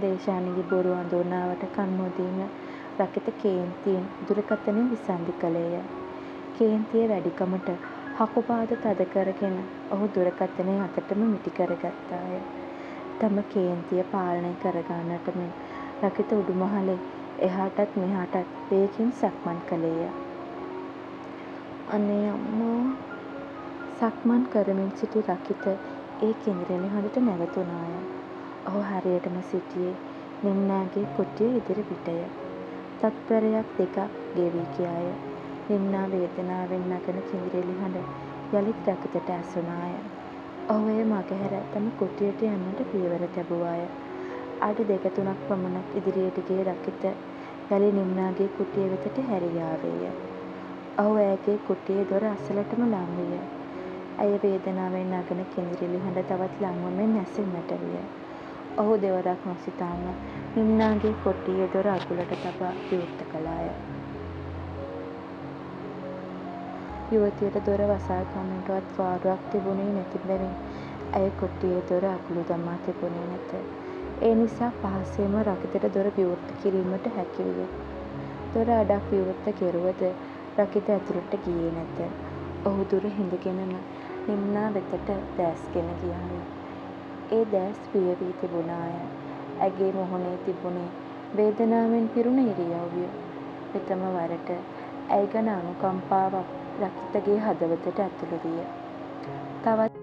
දේශානගේ බොරු අඳුනාවට කන්මොදීම රකිත කේන්තියෙන් දුරකථනය විසන්ධි කළේය. කේන්තිය වැඩිකමට හකුපාද තද කරගෙන ඔහු දුරකථනය අතටම මිටි කරගත්තාය. තම කේන්තිය පාලනය කරගන්නට මෙන් රකිත උඩුමහලේ එහාටත් මෙහාටත් වේගයෙන් සක්මන් කළේය. අනේ අම්මා! සක්මන් කරමින් සිටි රකිත ඒ කිඳිරැලි හඬට නැවතුණාය. ඔහු හරියටම සිටියේ නිම්නාගේ කුටිය ඉදිරිපිටය. තත්පරයක් දෙකක් ගෙවී ගියාය. නිම්නා වේදනාවෙන් නගන කිඳිරැලි හඬ යළිත් රකිතට ඇසුණාය. ඔහු එය මගහැර තම කුටියට යන්නට පියවර තැබුවාය. අඩි 2-3ක් පමණක් ඉදිරියට ගිය රකිත යළි නිම්නාගේ කුටිය වෙතට හැරී ආවේය. ඔහු ඇයගේ කුටියේ දොර අසලටම ලං විය. ඇය වේදනාවෙන් නගන කිඳිරැලි හඬ තවත් ළංවමින් ඇසෙන්නට විය. ඔහු දෙවරක් නොසිතාම නිම්නාගේ කුටියේ දොර අගුලට තබා විවෘත කළාය. යුවතියට දොර වසා ගන්නටවත් වාරුවක් තිබුණේ නැති බැවින් ඇය කුටියේ දොර අගුල දමා තිබුණේ නැත. ඒ නිසා පහසෙන්ම රකිතට දොර විවෘත කිරීමට හැකි විය. දොර අඩක් විවෘත කෙරුවද රකිත ඇතුළට ගියේ නැත. ඔහු දුර හිඳගෙනම නිම්නා වෙතට දෑස්ගෙන ගියාය. ඒ දෑස් පියවී තිබුණාය. ඇගේ මුහුණේ තිබුණේ වේදනාවෙන් පිරුණ ඉරියව්ය. ප්‍රථම වරට ඇය ගැන අනුකම්පාවක් රකිතගේ හදවතට ඇතුළු විය. තවත්